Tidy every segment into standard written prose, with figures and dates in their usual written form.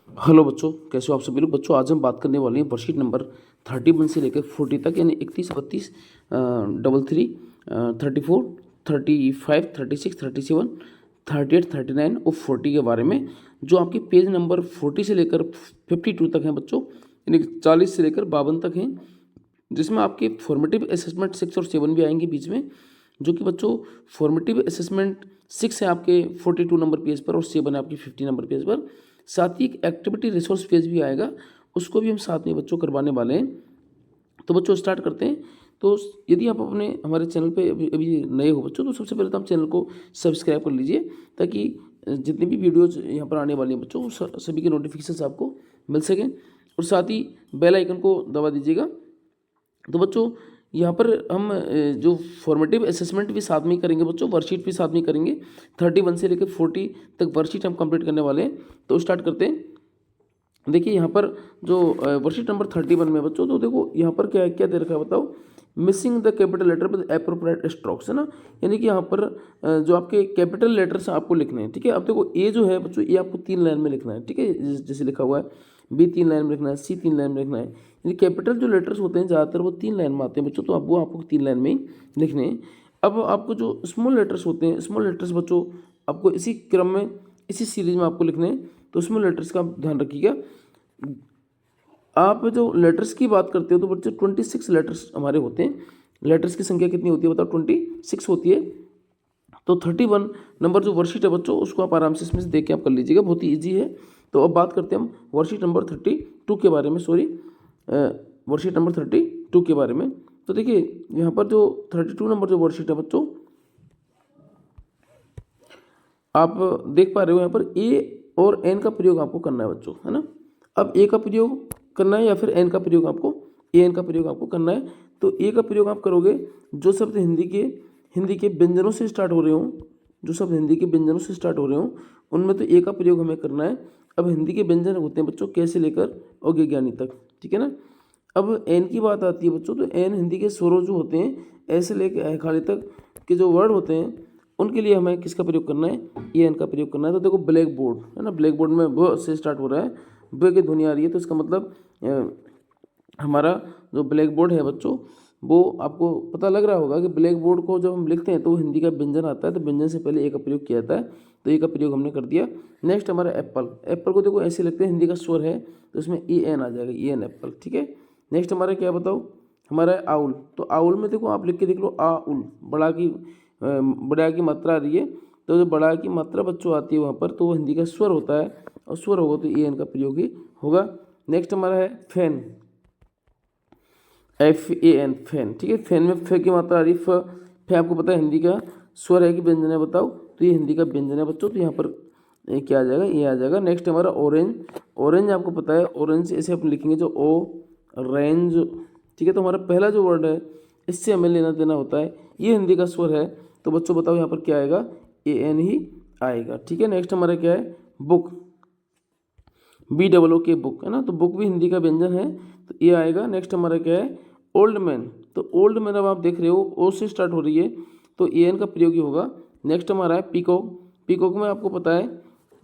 Hello बच्चों, कैसे हो आप सभी लोग। बच्चों आज हम बात करने वाले हैं वर्कशीट नंबर 31 से लेकर 40 तक, यानी 31, 32, 33, 34, 35, 36, 37, 38, 39 और 40 के बारे में, जो आपके पेज नंबर 40 से लेकर 52 तक हैं बच्चों, यानी 40 से लेकर 52 तक हैं, जिसमें आपके फॉर्मेटिव असेसमेंट 6 और 7 भी आएंगे बीच में। जो कि बच्चों फॉर्मेटिव असेसमेंट 6 है आपके 42 नंबर पेज पर और 7 है आपकी 50 नंबर पेज पर। साथ ही एक एक्टिविटी रिसोर्स पेज भी आएगा, उसको भी हम साथ में बच्चों करवाने वाले हैं। तो बच्चों स्टार्ट करते हैं। तो यदि आप अपने हमारे चैनल पे अभी नए हो बच्चों, तो सबसे पहले तो आप चैनल को सब्सक्राइब कर लीजिए, ताकि जितनी भी वीडियोज यहाँ पर आने वाली हैं बच्चों, सभी के नोटिफिकेशन आपको मिल सकें। और साथ ही बेल आइकन को दबा दीजिएगा। तो बच्चों यहाँ पर हम जो फॉर्मेटिव असेसमेंट भी साथ में ही करेंगे बच्चों, वर्कशीट भी साथ में ही करेंगे। 31 से लेकर 40 तक वर्कशीट हम कंप्लीट करने वाले हैं। तो स्टार्ट करते हैं। देखिए यहाँ पर जो वर्कशीट नंबर 31 में बच्चों, तो देखो यहाँ पर क्या क्या दे रखा है बताओ। Missing the capital letter with appropriate strokes, है ना। यानी कि यहाँ पर जो आपके कैपिटल लेटर्स आपको लिखने हैं, ठीक है। अब देखो ए जो है बच्चों, ये आपको 3 लाइन में लिखना है, ठीक है। जैसे लिखा हुआ है, बी 3 लाइन में लिखना है, सी 3 लाइन में लिखना है। यानी कैपिटल जो लेटर्स होते हैं ज़्यादातर वो 3 लाइन में आते हैं बच्चों, तो अब वो आपको 3 लाइन में ही लिखने हैं। अब आपको जो स्मॉल लेटर्स होते हैं, स्मॉल लेटर्स बच्चों आपको इसी क्रम में, इसी सीरीज में आपको लिखने हैं। तो स्मॉल लेटर्स का ध्यान रखिएगा। आप जो लेटर्स की बात करते हो तो बच्चों 26 लेटर्स हमारे होते हैं। लेटर्स की संख्या कितनी होती है बताओ, 26 होती है। तो 31 नंबर जो वर्कशीट है बच्चों, उसको आप आराम से इसमें से देख के आप कर लीजिएगा, बहुत ही ईजी है। तो अब बात करते हैं हम वर्कशीट नंबर 32 के बारे में, सॉरी वर्कशीट नंबर 32 के बारे में। तो देखिए यहाँ पर जो 32 नंबर जो वर्कशीट है बच्चों, आप देख पा रहे हो यहाँ पर ए और एन का प्रयोग आपको करना है बच्चों, है ना। अब ए का प्रयोग करना है या फिर एन का प्रयोग आपको, ए एन का प्रयोग आपको करना है। तो ए का प्रयोग आप करोगे जो शब्द हिंदी के व्यंजनों से स्टार्ट हो रहे हो, जो शब्द हिंदी के व्यंजनों से स्टार्ट हो रहे हो, उनमें तो ए का प्रयोग हमें करना है। अब हिंदी के व्यंजन होते हैं बच्चों कैसे लेकर और ज्ञानी तक, ठीक है ना। अब एन की बात आती है बच्चों, तो एन हिंदी के स्वरों जो होते हैं ऐसे लेकर खाली तक के जो वर्ड होते हैं, उनके लिए हमें किसका प्रयोग करना है, ए एन का प्रयोग करना है। तो देखो ब्लैक बोर्ड है ना, ब्लैक बोर्ड में ब से स्टार्ट हो रहा है, ब की ध्वनि आ रही है, तो इसका मतलब हमारा जो ब्लैक बोर्ड है बच्चों, वो आपको पता लग रहा होगा कि ब्लैक बोर्ड को जब हम लिखते हैं तो हिंदी का व्यंजन आता है, तो व्यंजन से पहले ए का प्रयोग किया जाता है। तो ए का प्रयोग हमने कर दिया। नेक्स्ट हमारा एप्पल, एप्पल को देखो ऐसे लिखते हैं, हिंदी का स्वर है तो इसमें ए एन आ जाएगा, ए एन एप्पल, ठीक है। नेक्स्ट हमारा क्या बताओ, हमारा है आउल। तो आउल में देखो आप लिख के देख लो, आ उल, बड़ा की मात्रा आ रही है, तो जो बड़ा की मात्रा बच्चों आती है वहाँ पर, तो वो हिंदी का स्वर होता है, और स्वर होगा तो ए एन का प्रयोग ही होगा। नेक्स्ट हमारा है fan, F A N, fan, ठीक है। फैन में फ की मात्रा आ रही है, फ आपको पता है हिंदी का स्वर है कि व्यंजन है बताओ, तो ये हिंदी का व्यंजन है बच्चों, तो यहाँ पर क्या आ जाएगा, ये आ जाएगा। नेक्स्ट हमारा ऑरेंज, ऑरेंज आपको पता है, ऑरेंज ऐसे अपन लिखेंगे जो ओ रेंज, ठीक है। तो हमारा पहला जो वर्ड है इससे हमें लेना देना होता है, ये हिंदी का स्वर है, तो बच्चों बताओ यहाँ पर क्या आएगा, ए एन ही आएगा, ठीक है। नेक्स्ट हमारा क्या है, बुक, बी डबल ओ के बुक, है ना, तो बुक भी हिंदी का व्यंजन है, तो ये आएगा। नेक्स्ट हमारा क्या है, ओल्ड मैन, तो ओल्ड मैन अब आप देख रहे हो ओ से स्टार्ट हो रही है, तो ए एन का प्रयोग ही होगा। नेक्स्ट हमारा है पीकॉक, पीकॉक में आपको पता है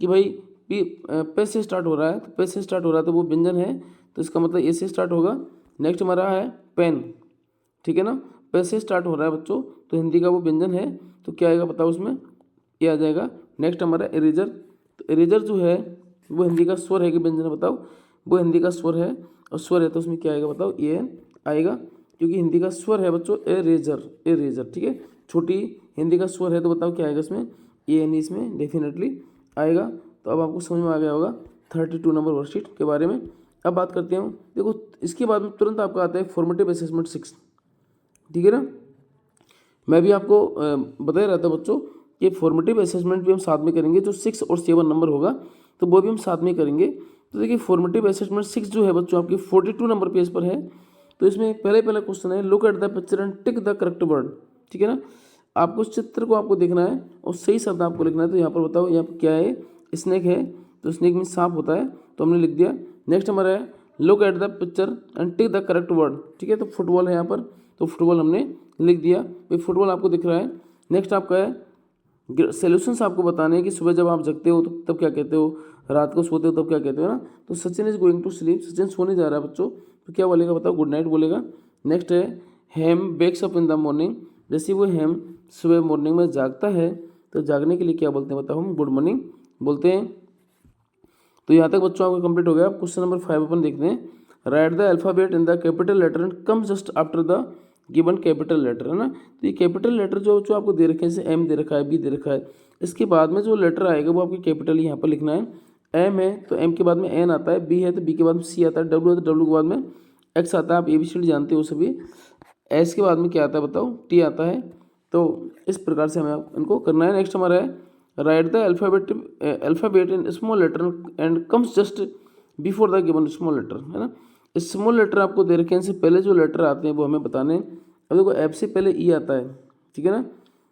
कि भाई पे से स्टार्ट हो रहा है, तो पे से स्टार्ट हो रहा है तो वो व्यंजन है, तो इसका मतलब ए से स्टार्ट होगा। नेक्स्ट हमारा है पेन, ठीक है ना, पे से स्टार्ट हो रहा है बच्चों, तो हिंदी का वो व्यंजन है, तो क्या आएगा बताओ उसमें, ये आ जाएगा। नेक्स्ट हमारा इरेजर, तो इरेजर जो है वो हिंदी का स्वर है कि व्यंजन है बताओ, वो हिंदी का स्वर है, और स्वर है तो उसमें क्या आएगा बताओ, ए एन आएगा, क्योंकि हिंदी का स्वर है बच्चों एरेजर, एरेजर, ठीक है। छोटी हिंदी का स्वर है तो बताओ क्या आएगा इसमें, ए एन इसमें डेफिनेटली आएगा। तो अब आपको समझ में आ गया होगा 32 नंबर वर्कशीट के बारे में। अब बात करते हैं, देखो इसके बाद में तुरंत आपका आता है फॉर्मेटिव असेसमेंट 6, ठीक है ना। मैं भी आपको बता रहा था बच्चों कि फॉर्मेटिव असेसमेंट भी हम साथ में करेंगे, जो 6 और 7 नंबर होगा तो वो भी हम साथ में करेंगे। तो देखिए फॉर्मेटिव असेसमेंट 6 जो है बच्चों आपकी 42 नंबर पेज पर है। तो इसमें पहला क्वेश्चन है, look at the picture and tick the correct word, ठीक है ना। आपको उस चित्र को आपको देखना है और सही शब्द आपको लिखना है। तो यहाँ पर बताओ, यहाँ पर क्या है, स्नेक है, तो स्नेक में सांप होता है, तो हमने लिख दिया। नेक्स्ट हमारा है, look at the picture and tick the correct word, ठीक है। तो फुटबॉल है यहाँ पर, तो फुटबॉल हमने लिख दिया, भाई फुटबॉल आपको दिख रहा है। नेक्स्ट आपका है सोल्यूशंस आपको बताने हैं कि सुबह जब आप जगते हो तो तब क्या कहते हो, रात को सोते हो तब क्या कहते हो ना। तो Sachin is going to sleep, Sachin सोने जा रहा है बच्चों, तो क्या बोलेगा बताओ, गुड नाइट बोलेगा। नेक्स्ट है Hem bakes up in the morning, जैसे वो हेम सुबह मॉर्निंग में जागता है तो जागने के लिए क्या बोलते हैं बताओ, हम गुड मॉर्निंग बोलते हैं। तो यहाँ तक बच्चों आपका कंप्लीट हो गया। अब क्वेश्चन नंबर 5 अपन देखते हैं। Write the alphabet in the capital letter and come just after the given capital letter, है ना। तो ये कैपिटल लेटर जो आपको दे रखे हैं, जैसे एम दे रखा है, बी दे रखा है, इसके बाद में जो लेटर आएगा वो आपकी कैपिटल यहाँ पर लिखना है। एम है तो एम के बाद में एन आता है, बी है तो बी के बाद में सी आता है, डब्ल्यू है तो डब्ल्यू के बाद में एक्स आता है, आप ABCD जानते हो सभी। एस के बाद में क्या आता है बताओ, टी आता है। तो इस प्रकार से हमें इनको करना है। नेक्स्ट हमारा है write the alphabet in small letter and comes just before the given small letter, है ना। स्मॉल लेटर आपको दे रखे हैं, इनसे पहले जो लेटर आते हैं वो हमें बताने हैं। अब देखो एफ से पहले ई आता है, ठीक है ना।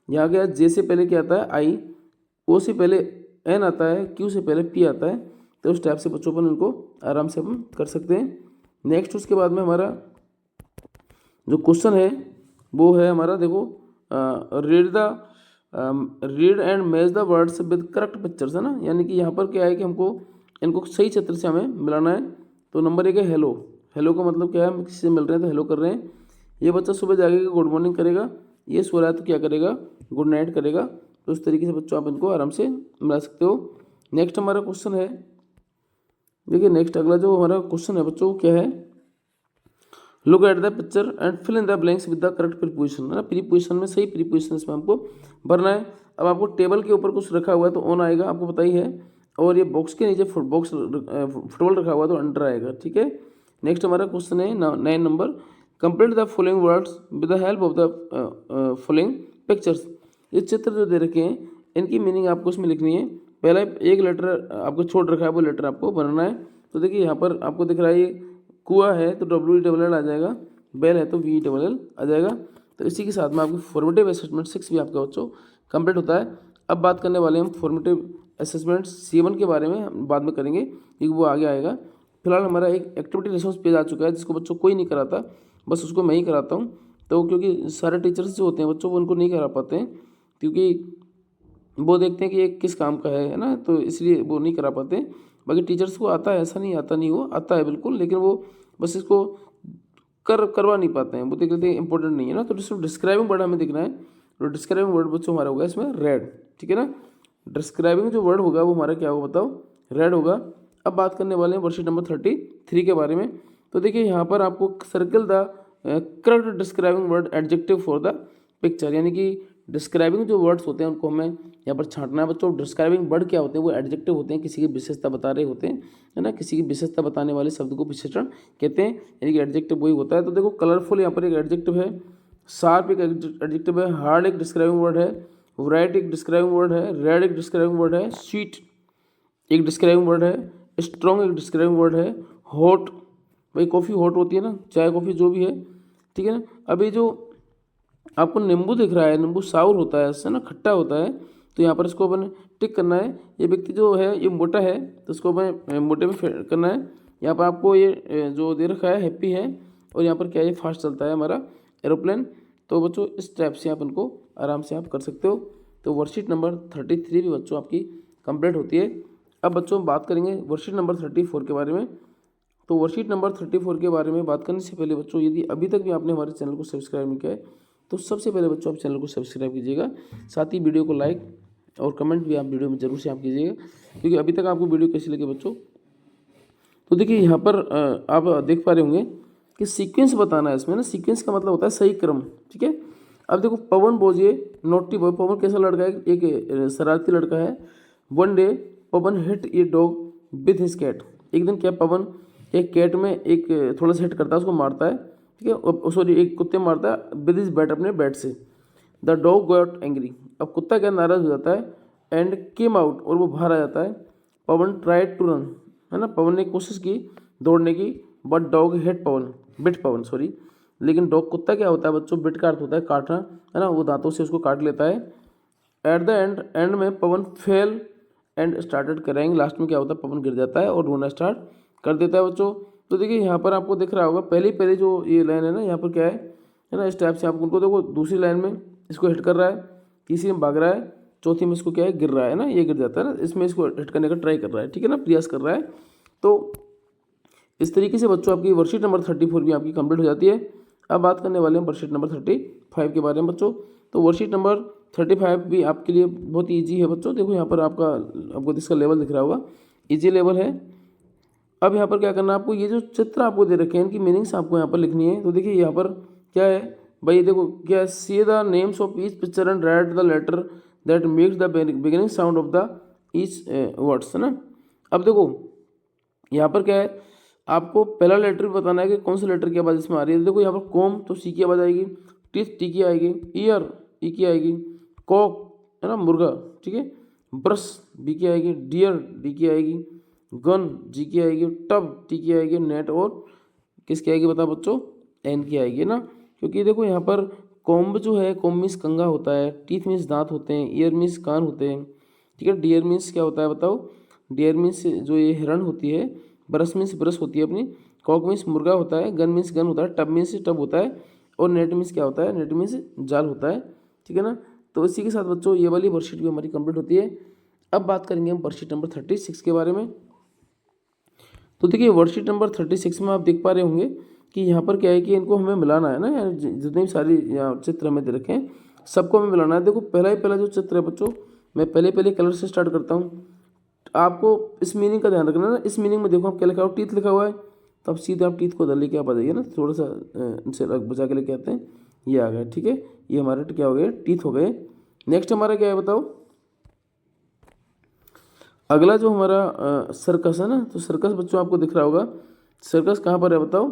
यहाँ गया जे से पहले क्या आता है आई, ओ से पहले एन आता है, क्यू से पहले पी आता है। तो उस टाइप से बच्चों अपन इनको आराम से अपन कर सकते हैं। नेक्स्ट उसके बाद में हमारा जो क्वेश्चन है वो है हमारा, देखो read and match the words with correct pictures, है ना। यानी कि यहाँ पर क्या है कि हमको इनको सही चित्र से हमें मिलाना है। तो नंबर 1 है हेलो, हेलो का मतलब क्या है, हम किसी से मिल रहे हैं तो हेलो कर रहे हैं। ये बच्चा सुबह जागेगा गुड मॉर्निंग करेगा, ये सो रहा है तो क्या करेगा, गुड नाइट करेगा। तो इस तरीके से बच्चों आप इनको आराम से मिला सकते हो। नेक्स्ट हमारा क्वेश्चन है, देखिए नेक्स्ट अगला जो हमारा क्वेश्चन है बच्चों क्या है, look at the picture and fill in the blanks with the correct preposition, है ना। प्रीपोजिशन में सही प्रीपोजिशन इसमें हमको भरना है। अब आपको टेबल के ऊपर कुछ रखा हुआ है तो ऑन आएगा, आपको पता ही है। और ये बॉक्स के नीचे फुटबॉल रखा हुआ है तो अंडर आएगा, ठीक है। नेक्स्ट हमारा क्वेश्चन है 9 number, complete the following words with the help of the following pictures. ये चित्र जो दे रखे हैं इनकी मीनिंग आपको इसमें लिखनी है। पहला एक लेटर आपको छोड़ रखा है, वो लेटर आपको बनाना है। तो देखिए यहाँ पर आपको दिख रहा है ये कुआ है तो WELL आ जाएगा, बेल है तो VELL आ जाएगा। तो इसी के साथ में आपकी फॉर्मेटिव असेसमेंट 6 भी आपका बच्चों कंप्लीट होता है। अब बात करने वाले हम फॉर्मेटिव असेसमेंट 7 के बारे में हम बाद में करेंगे क्योंकि वो आगे आएगा। फिलहाल हमारा एक एक्टिविटी रिसोर्स पेज आ चुका है जिसको बच्चों कोई नहीं कराता, बस उसको मैं ही कराता हूँ। तो क्योंकि सारे टीचर्स जो होते हैं बच्चों वो उनको नहीं करा पाते हैं, क्योंकि वो देखते हैं कि ये किस काम का है ना, तो इसलिए वो नहीं करा पाते। बाकी टीचर्स को आता है, ऐसा नहीं आता नहीं, वो आता है बिल्कुल, लेकिन वो बस इसको करवा नहीं पाते हैं, वो देख लेते हैं इंपॉर्टेंट नहीं है ना। तो डिस्क्राइबिंग वर्ड हमें दिखना है। तो डिस्क्राइबिंग वर्ड बच्चों हमारा होगा इसमें रेड, ठीक है ना। डिस्क्राइबिंग जो वर्ड होगा वो हमारा क्या होगा बताओ, रेड होगा। अब बात करने वाले हैं वर्कशीट नंबर 33 के बारे में। तो देखिए यहाँ पर आपको circle the correct describing word adjective for the picture, यानी कि डिस्क्राइबिंग जो वर्ड्स होते हैं उनको हमें यहाँ पर छांटना है बच्चों। डिस्क्राइबिंग वर्ड क्या होते हैं, वो एडजेक्टिव होते हैं, किसी की विशेषता बता रहे होते हैं, है ना। किसी की विशेषता बताने वाले शब्द को विशेषण कहते हैं, यानी कि एडजेक्टिव वही होता है। तो देखो कलरफुल यहाँ पर एक एडजेक्टिव है, शार्प एक एडजेक्टिव है, हार्ड एक डिस्क्राइबिंग वर्ड है, ब्राइट एक डिस्क्राइबिंग वर्ड है, रेड एक डिस्क्राइबिंग वर्ड है, स्वीट एक डिस्क्राइबिंग वर्ड है, स्ट्रॉन्ग एक डिस्क्राइबिंग वर्ड है, हॉट, भाई कॉफ़ी हॉट होती है ना, चाय कॉफ़ी जो भी है, ठीक है ना। अभी जो आपको नींबू दिख रहा है, नींबू साउर होता है, इससे ना खट्टा होता है, तो यहाँ पर इसको अपन टिक करना है। ये व्यक्ति जो है ये मोटा है तो इसको अपन मोटे में करना है। यहाँ पर आपको ये जो दे रखा है हैप्पी है, और यहाँ पर क्या है, ये फास्ट चलता है हमारा एरोप्लेन। तो बच्चों इस टाइप से आप इनको आराम से आप कर सकते हो। तो वर्कशीट नंबर 33 भी बच्चों आपकी कंप्लीट होती है। अब बच्चों बात करेंगे वर्कशीट नंबर 34 के बारे में। तो वर्कशीट नंबर 34 के बारे में बात करने से पहले बच्चों, यदि अभी तक भी आपने हमारे चैनल को सब्सक्राइब नहीं किया है तो सबसे पहले बच्चों आप चैनल को सब्सक्राइब कीजिएगा, साथ ही वीडियो को लाइक और कमेंट भी आप वीडियो में जरूर से आप कीजिएगा, क्योंकि अभी तक आपको वीडियो कैसी लगी बच्चों। तो देखिए यहाँ पर आप देख पा रहे होंगे कि सीक्वेंस बताना है इसमें ना। सीक्वेंस का मतलब होता है सही क्रम, ठीक है। अब देखो पवन बोझिए नोटी बॉय, पवन कैसा लड़का है, एक शरारती लड़का है। One day Pawan hit a dog with his cat, एक दिन क्या पवन एक कैट में एक थोड़ा सा हिट करता है, उसको मारता है, ठीक है, सॉरी एक कुत्ते मारता है विद हिज बैट, अपने बैट से। द डॉग गॉट एंग्री, अब कुत्ता क्या नाराज हो जाता है, एंड केम आउट, और वो बाहर आ जाता है। पवन ट्राइड टू रन, है ना, पवन ने कोशिश की दौड़ने की, but dog hit Pawan, bit Pawan sorry, लेकिन डॉग कुत्ता क्या होता है बच्चों, बिट का अर्थ होता है काटना, है ना, वो दांतों से उसको काट लेता है। एट द एंड में पवन फेल एंड स्टार्टेड कराएंगे, लास्ट में क्या होता है पवन गिर जाता है और रोना स्टार्ट कर देता है बच्चों। तो देखिए यहाँ पर आपको दिख रहा होगा पहले जो ये लाइन है ना, यहाँ पर क्या है ना, इस टाइप से आप उनको देखो, दूसरी लाइन में इसको हिट कर रहा है, तीसरी में भाग रहा है, चौथी में इसको क्या है, गिर रहा है ना, ये गिर जाता है ना, इसमें इसको हिट करने का ट्राई कर रहा है, ठीक है ना, प्रयास कर रहा है। तो इस तरीके से बच्चों आपकी वर्कशीट नंबर 34 भी आपकी कंप्लीट हो जाती है। अब बात करने वाले हैं वर्कशीट नंबर 35 के बारे में बच्चों। तो वर्कशीट नंबर 35 भी आपके लिए बहुत ईजी है बच्चों। देखो यहाँ पर आपको इसका लेवल दिख रहा होगा, ईजी लेवल है। अब यहाँ पर क्या करना है आपको, ये जो चित्र आपको दे रखे हैं इनकी मीनिंग्स आपको यहाँ पर लिखनी है। तो देखिए यहाँ पर क्या है भाई, देखो क्या है, see the names of each picture and write the letter that makes the beginning sound of the each words, है ना। अब देखो यहाँ पर क्या है, आपको पहला लेटर भी बताना है कि कौन सा लेटर की आवाज़ इसमें आ रही है। देखो यहाँ पर कॉम तो सी की आवाज़ आएगी, टीथ टी की आएगी, ईयर ई की आएगी, कॉक है ना मुर्गा, ठीक है, ब्रश बी की आएगी, डियर डी की आएगी, गन जी की आएगी, टब टी की आएगी, नेट और किसकी आएगी बताओ बच्चों, एन की आएगी ना। क्योंकि देखो यहाँ पर कॉम्ब जो है, कॉम्ब मीन्स कंगा होता है, टीथ मीन्स दांत होते हैं, ईयर मीन्स कान होते हैं, ठीक है, डियर मीन्स क्या होता है बताओ, डियर मीन्स जो ये हिरण होती है, ब्रश मीन्स ब्रश होती है अपनी, कॉक मीन्स मुर्गा होता है, गन मीन्स गन होता है, टब मीन्स टब होता है, और नेट मीन्स क्या होता है, नेट मीन्स जाल होता है, ठीक है ना। तो इसी के साथ बच्चों ये वाली वर्कशीट भी हमारी कंप्लीट होती है। अब बात करेंगे हम वर्कशीट नंबर 36 के बारे में। तो देखिए वर्कशीट नंबर 36 में आप देख पा रहे होंगे कि यहाँ पर क्या है कि इनको हमें मिलाना है ना यार, जितने भी सारी यहाँ चित्र हमें दे रखे हैं सबको हमें मिलाना है। देखो पहला जो चित्र है बच्चों, मैं पहले कलर से स्टार्ट करता हूँ। आपको इस मीनिंग का ध्यान रखना है ना, इस मीनिंग में देखो आप क्या लिखा हुआ, टीथ लिखा हुआ है, तो आप सीधे आप टीथ को उधर लेके आप आ जाइए ना, थोड़ा सा इनसे बचा के लेके आते हैं, ये आ गया, ठीक है, ये हमारे क्या हो गए, टीथ हो गए। नेक्स्ट हमारा क्या है बताओ, अगला जो हमारा सर्कस है ना, तो सर्कस बच्चों आपको दिख रहा होगा, सर्कस कहाँ पर है बताओ,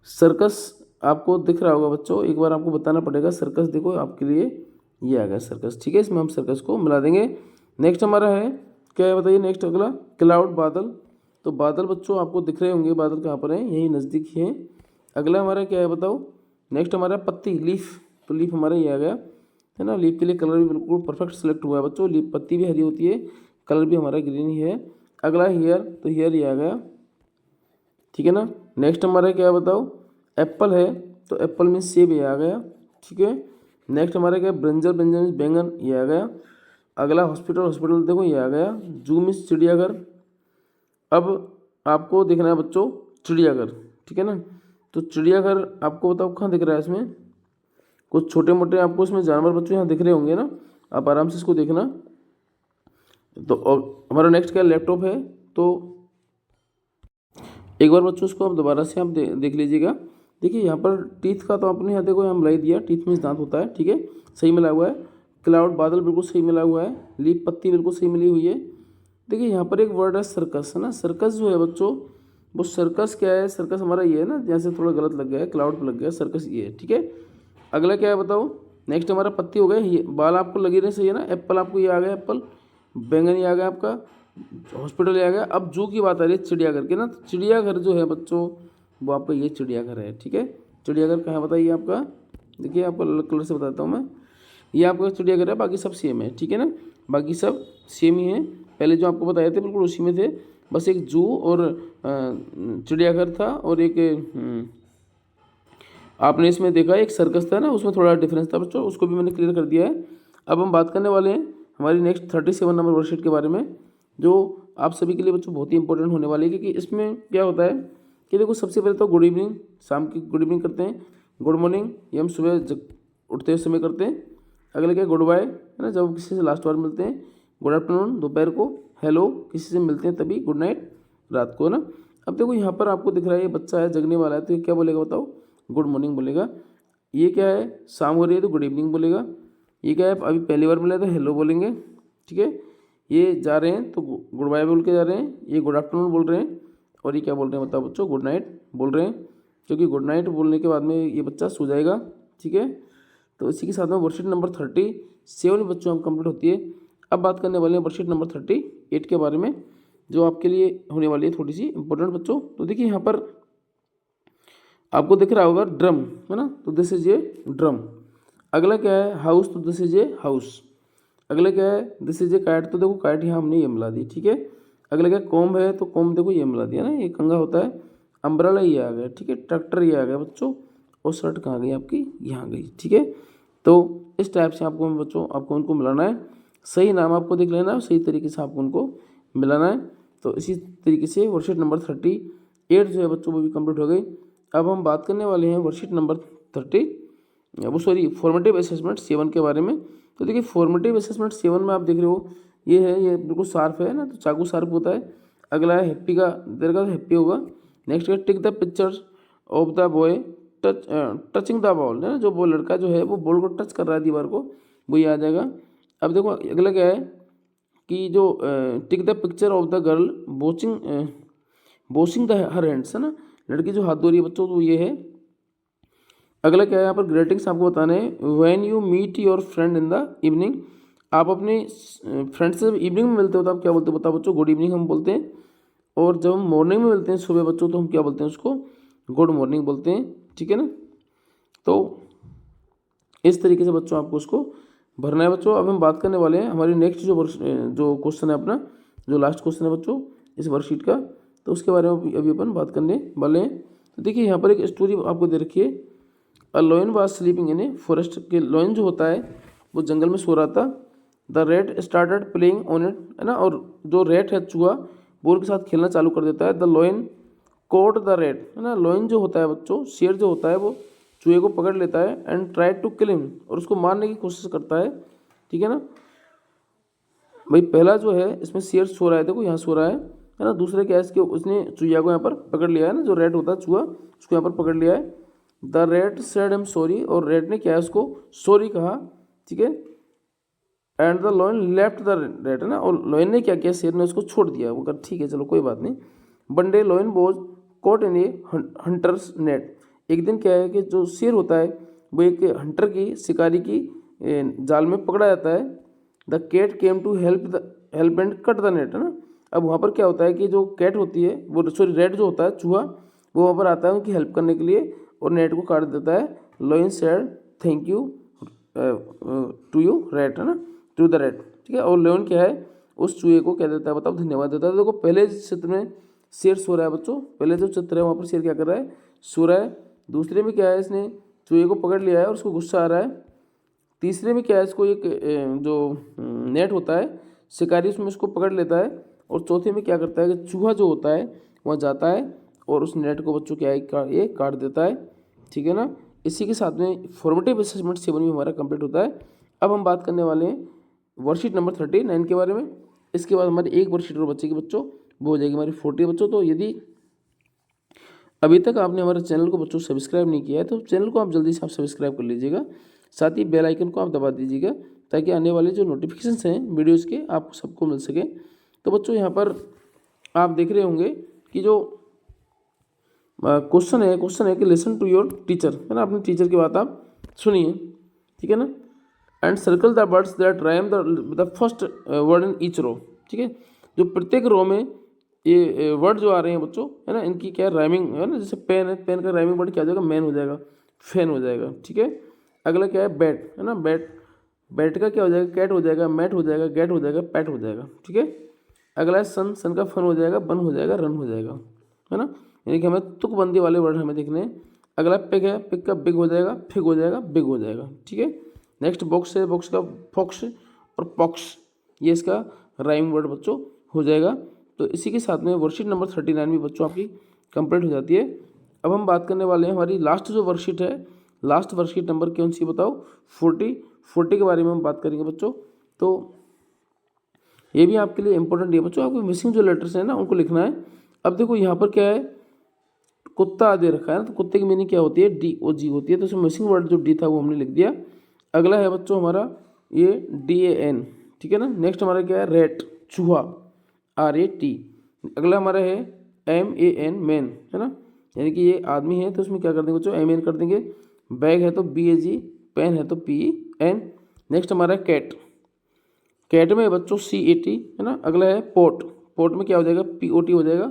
सर्कस आपको दिख रहा होगा बच्चों, एक बार आपको बताना पड़ेगा। सर्कस देखो आपके लिए ये आ गया सर्कस, ठीक है, इसमें हम सर्कस को मिला देंगे। नेक्स्ट हमारा है क्या है बताइए, नेक्स्ट अगला क्लाउड बादल। तो बादल बच्चों आपको दिख रहे होंगे, बादल कहाँ पर हैं, यही नज़दीक ही है। अगला हमारा क्या है बताओ, नेक्स्ट हमारा पत्ती लीफ, तो लीफ हमारा ये आ गया है ना। लीफ के लिए कलर भी बिल्कुल परफेक्ट सेलेक्ट हुआ है बच्चों, लीफ पत्ती भी हरी होती है, कलर भी हमारा ग्रीन ही है। अगला हेयर, तो हेयर ये आ गया, ठीक है ना। नेक्स्ट हमारा क्या है बताओ, एप्पल है, तो एप्पल मीन्स सेब ये आ गया, ठीक है। नेक्स्ट हमारा क्या है, ब्रिंजल, ब्रिंजल मीन्स बैंगन ये आ गया। अगला हॉस्पिटल, हॉस्पिटल देखो ये आ गया। जू मीन्स चिड़ियाघर। अब आपको देखना है बच्चों चिड़ियाघर, ठीक है ना। तो चिड़ियाघर आपको बताओ कहाँ दिख रहा है, इसमें कुछ छोटे मोटे आपको इसमें जानवर बच्चों यहाँ दिख रहे होंगे ना, आप आराम से इसको देखना। तो और हमारा नेक्स्ट क्या लैपटॉप है, तो एक बार बच्चों इसको आप दोबारा से आप देख लीजिएगा। देखिए यहाँ पर टीथ का तो आपने यहाँ देखो यहाँ मिला ही दिया, टीथ मीन्स दांत होता है, ठीक है, सही मिला हुआ है। क्लाउड बादल बिल्कुल सही मिला हुआ है, लीफ पत्ती बिल्कुल सही मिली हुई है। देखिए यहाँ पर एक वर्ड है सर्कस, है ना। सर्कस जो है बच्चों, वो सर्कस क्या है, सर्कस हमारा ये है ना, जैसे थोड़ा गलत लग गया है, क्लाउड पर लग गया, सर्कस ये है, ठीक है। अगला क्या है बताओ, नेक्स्ट हमारा पत्ती हो गया, ये बाल आपको लगे रहे सही है ना। एप्पल आपको ये आ गया एप्पल, बैंगन ये आ गया आपका, हॉस्पिटल ये आ गया। अब जू की बात आ रही है चिड़ियाघर की ना, तो चिड़ियाघर जो है बच्चों वो आपका ये चिड़ियाघर है, ठीक है। चिड़ियाघर कहाँ बताइए आपका, देखिए आपको अलग कलर से बताता हूँ मैं, ये आपका चिड़ियाघर है, बाकी सब सेम है, ठीक है ना, बाकी सब सेम ही है। पहले जो आपको बताए थे बिल्कुल उसी में थे, बस एक जू और चिड़ियाघर था, और एक आपने इसमें देखा एक सर्कस था ना, उसमें थोड़ा डिफरेंस था बच्चों, उसको भी मैंने क्लियर कर दिया है। अब हम बात करने वाले हैं हमारी नेक्स्ट 37 नंबर वर्कशीट के बारे में, जो आप सभी के लिए बच्चों बहुत ही इंपॉर्टेंट होने वाली है। क्योंकि इसमें क्या होता है कि देखो सबसे पहले तो गुड इवनिंग, शाम की गुड इवनिंग करते हैं, गुड मॉर्निंग ये हम सुबह उठते समय करते हैं। अगले क्या गुड बाय है ना, जब किसी से लास्ट बार मिलते हैं, गुड आफ्टरनून दोपहर को, हेलो किसी से मिलते हैं तभी, गुड नाइट रात को ना। अब देखो यहाँ पर आपको दिख रहा है ये बच्चा है जगने वाला है, तो ये क्या बोलेगा बताओ, गुड मॉर्निंग बोलेगा। ये क्या है शाम हो रही है तो गुड इवनिंग बोलेगा। ये क्या है अभी पहली बार मिला है तो हेलो बोलेंगे, ठीक है। ये जा रहे हैं तो गुड बाय बोल के जा रहे हैं, ये गुड आफ्टरनून बोल रहे हैं, और ये क्या बोल रहे हैं बताओ बच्चों, गुड नाइट बोल रहे हैं। क्योंकि गुड नाइट बोलने के बाद में ये बच्चा सो जाएगा, ठीक है। तो इसी के साथ में वर्कशीट नंबर 37 बच्चों हम कंप्लीट होती है। अब बात करने वाले हैं वर्कशीट नंबर 38 के बारे में, जो आपके लिए होने वाली है थोड़ी सी इंपॉर्टेंट बच्चों। तो देखिए यहाँ पर आपको दिख रहा होगा ड्रम, है ना, तो दिस इज ए ड्रम। अगला क्या है हाउस, तो दिस इज ए हाउस। अगला क्या है दिस इज ए काइट, तो देखो काइट यहाँ हमने ये मिला दी, ठीक है। अगला क्या कॉम्ब है, तो कॉम्ब देखो ये मिला दिया ना, ये कंगा होता है। अम्ब्रेला ये आ गया, ठीक है। ट्रैक्टर ये आ गया बच्चों, और शर्ट कहाँ गई आपकी, यहाँ गई, ठीक है। तो इस टाइप से आपको बच्चों आपको उनको मिलाना है, सही नाम आपको देख लेना है, सही तरीके से आपको उनको मिलाना है। तो इसी तरीके से वर्कशीट नंबर 38 जो है बच्चों वो भी कंप्लीट हो गई। अब हम बात करने वाले हैं वर्कशीट नंबर फॉर्मेटिव असेसमेंट 7 के बारे में। तो देखिए फॉर्मेटिव असेसमेंट 7 में आप देख रहे हो ये है, ये बिल्कुल शार्प है ना, तो चाकू शार्प होता है। अगला है हैप्पी का, देर का हैप्पी होगा। नेक्स्ट है tick the pictures of the boy touching the ball, है ना, जो वो लड़का जो है वो बॉल को टच कर रहा है दीवार को, वो ये आ जाएगा। अब देखो अगला क्या है कि जो tick the picture of the girl washing the her hands, है ना, लड़की जो हाथ धो रही है बच्चों, तो ये है। अगला क्या है यहाँ पर ग्रीटिंग्स आपको बताने हैं। When you meet your friend in the evening, आप अपने फ्रेंड से इवनिंग में मिलते हो तो आप क्या बोलते हो बताओ बच्चों, गुड इवनिंग हम बोलते हैं। और जब हम मॉर्निंग में मिलते हैं सुबह बच्चों, तो हम क्या बोलते हैं उसको, गुड मॉर्निंग बोलते हैं, ठीक है ना। तो इस तरीके से बच्चों आपको उसको भरना है बच्चों। अब हम बात करने वाले हैं हमारी नेक्स्ट जो क्वेश्चन है अपना, जो लास्ट क्वेश्चन है बच्चों इस वर्कशीट का, तो उसके बारे में अभी अपन बात करने वाले हैं। तो देखिए यहाँ पर एक स्टोरी आपको दे रखी है। A lion was sleeping in a forest, के लॉयन जो होता है वो जंगल में सो रहा था। The rate started playing on it, है ना, और जो रेट है चूहा बोर के साथ खेलना चालू कर देता है। The lion caught the rat, है ना, लॉयन जो होता है बच्चों, शेर जो होता है वो चूहे को पकड़ लेता है and try to kill him, और उसको मारने की कोशिश करता है, ठीक है ना। भाई पहला जो है इसमें शेर सो रहा है, देखो यहाँ सो रहा है ना। दूसरे क्या है इसके, उसने चूहिया को यहाँ पर पकड़ लिया है ना, जो रेट होता है चूहा, उसको यहाँ पर पकड़ लिया है। The rate said him sorry, और रेट ने क्या है उसको सॉरी कहा, ठीक है। And the lion left the rat, है ना, और लॉयन ने क्या किया, शेर ने उसको छोड़ दिया। वो कहा ठीक है चलो कोई बात नहीं। One day lion was caught in A hunters net, एक दिन क्या है कि जो शेर होता है वो एक हंटर की, शिकारी की जाल में पकड़ा जाता है। The cat came to help and cut the net, है ना। अब वहाँ पर क्या होता है कि जो कैट होती है वो, सॉरी रेट जो होता है चूहा, वो वहाँ पर आता है उनकी हेल्प करने के लिए और नेट को काट देता है। Lion said thank you to you rat, है ना, टू द रेट, ठीक है। और लॉयन क्या है उस चूहे को क्या देता है बताओ, धन्यवाद देता है। देखो पहले चित्र में शेर सो रहा है बच्चों, पहले जो चित्र है वहाँ पर शेर क्या कर रहा है, सो रहा है। दूसरे में क्या है, इसने चूहे को पकड़ लिया है और उसको गुस्सा आ रहा है। तीसरे में क्या है, इसको एक जो नेट होता है शिकारी, उसमें उसको पकड़ लेता है। और चौथे में क्या करता है कि चूहा जो होता है वहाँ जाता है और उस नेट को बच्चों क्या है ये काट देता है, ठीक है ना। इसी के साथ में फॉर्मेटिव असेसमेंट 7 भी हमारा कंप्लीट होता है। अब हम बात करने वाले हैं वर्कशीट नंबर 39 के बारे में। इसके बाद हमारी एक वर्कशीट और बचेगी बच्चों, वो हो जाएगी हमारी 40 बच्चों। तो यदि अभी तक आपने हमारे चैनल को बच्चों सब्सक्राइब नहीं किया है तो चैनल को आप जल्दी से आप सब्सक्राइब कर लीजिएगा, साथ ही बेल आइकन को आप दबा दीजिएगा ताकि आने वाले जो नोटिफिकेशंस हैं वीडियोज़ के आपको सबको मिल सके। तो बच्चों यहाँ पर आप देख रहे होंगे कि जो क्वेश्चन है कि लिसन टू योर टीचर, है ना, अपने टीचर की बात आप सुनिए, ठीक है ना। And circle the words that rhyme the first word in each row, ठीक है। जो प्रत्येक रो में ये वर्ड जो आ रहे हैं बच्चों, है ना, इनकी क्या राइमिंग है ना, जैसे पेन है, पेन का राइमिंग वर्ड क्या हो जाएगा, मैन हो जाएगा, फैन हो जाएगा, ठीक है। अगला क्या है बैट, है ना, बैट, बैट का क्या हो जाएगा, कैट हो जाएगा, मैट हो जाएगा, गेट हो जाएगा, पैट हो जाएगा, ठीक है। अगला है सन, सन का फन हो जाएगा, बन हो जाएगा, रन हो जाएगा, है ना। यानी कि हमें तुकबंदी वाले वर्ड हमें देखने हैं। अगला पिग है, पिग का बिग हो जाएगा, फिग हो जाएगा, बिग हो जाएगा, ठीक है। नेक्स्ट बॉक्स है, बॉक्स का फॉक्स और पॉक्स, ये इसका राइम वर्ड बच्चों हो जाएगा। तो इसी के साथ में वर्कशीट नंबर 39 भी बच्चों आपकी कंप्लीट हो जाती है। अब हम बात करने वाले हैं हमारी लास्ट जो वर्कशीट है, लास्ट वर्कशीट नंबर कौन सी बताओ, 40 के बारे में हम बात करेंगे बच्चों। तो ये भी आपके लिए इंपॉर्टेंट है बच्चों, आपको मिसिंग जो लेटर्स हैं ना उनको लिखना है। अब देखो यहाँ पर क्या है, कुत्ता दे रखा है ना, तो कुत्ते की मीनिंग क्या होती है, DOG होती है, तो उसमें मिसिंग वर्ड जो डी था वो हमने लिख दिया। अगला है बच्चों हमारा ये DAN, ठीक है ना। नेक्स्ट हमारा क्या है, रेट, चूहा, RAT। अगला हमारा है MAN, मैन, है ना, यानी कि ये आदमी है तो उसमें क्या कर देंगे बच्चों, MAN कर देंगे। बैग है तो BAG, पेन है तो PEN। नेक्स्ट हमारा कैट, कैट में बच्चों CAT, है ना। अगला है पोट, पोट में क्या हो जाएगा, POT हो जाएगा।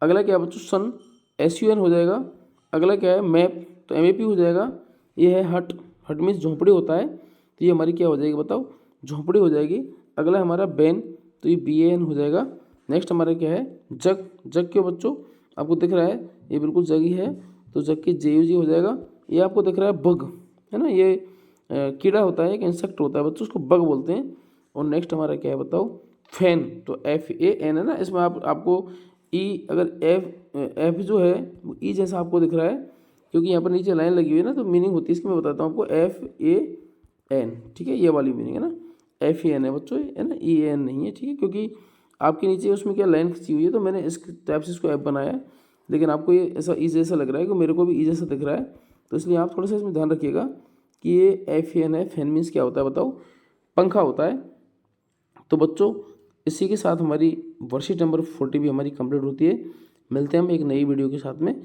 अगला क्या है बच्चों, सन, SUN हो जाएगा। अगला क्या है मैप, तो MAP हो जाएगा। ये है हट, हट मीन्स झोंपड़ी होता है, तो ये हमारी क्या हो जाएगी बताओ, झोंपड़ी हो जाएगी। अगला हमारा बैन, तो ये BAN हो जाएगा। नेक्स्ट हमारा क्या है जग, जग क्यों बच्चों, आपको दिख रहा है ये बिल्कुल जग ही है, तो जग की JUG हो जाएगा। ये आपको दिख रहा है बग, है ना, ये कीड़ा होता है, एक इंसेक्ट होता है बच्चों, उसको बग बोलते हैं। और नेक्स्ट हमारा क्या है बताओ, फैन। तो FAN है ना, इसमें आपको ई, अगर एफ जो है वो ई जैसा आपको दिख रहा है, क्योंकि यहाँ पर नीचे लाइन लगी हुई है ना, तो मीनिंग होती है इसकी, मैं बताता हूँ आपको, FAN, ठीक है, ये वाली मीनिंग है ना, FAN है बच्चों, है ना, EAN नहीं है, ठीक है, क्योंकि आपके नीचे उसमें क्या लाइन खींची हुई है, तो मैंने इस टाइप से इसको F बनाया है, लेकिन आपको ये ऐसा ई जैसा लग रहा है, कि मेरे को भी ई जैसा दिख रहा है, तो इसलिए आप थोड़ा सा इसमें ध्यान रखिएगा कि ये FAN है। फैन मीन्स क्या होता है बताओ, पंखा होता है। तो बच्चों इसी के साथ हमारी वर्कशीट नंबर 40 भी हमारी कंप्लीट होती है। मिलते हैं हम एक नई वीडियो के साथ में।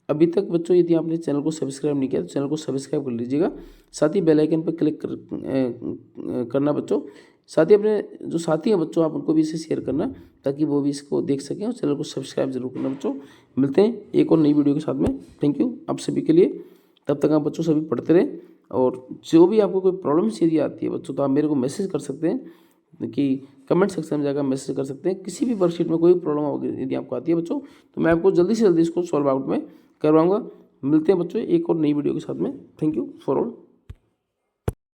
अभी तक बच्चों यदि आपने चैनल को सब्सक्राइब नहीं किया तो चैनल को सब्सक्राइब कर लीजिएगा, साथ ही बेल आइकन पर क्लिक करना बच्चों। साथ ही अपने जो साथी हैं बच्चों, आप उनको भी इसे शेयर करना, ताकि वो भी इसको देख सकें, और चैनल को सब्सक्राइब जरूर करना बच्चों। मिलते हैं एक और नई वीडियो के साथ में। थैंक यू आप सभी के लिए। तब तक आप बच्चों सभी पढ़ते रहें, और जो भी आपको कोई प्रॉब्लम यदि आती है बच्चों, तो आप मेरे को मैसेज कर सकते हैं, कि कमेंट सेक्शन में जाकर मैसेज कर सकते हैं। किसी भी वर्कशीट में कोई प्रॉब्लम होगी यदि आपको आती है बच्चों, तो मैं आपको जल्दी से जल्दी इसको सॉल्व आउट में करवाऊंगा। मिलते हैं बच्चों एक और नई वीडियो के साथ में। Thank you for all.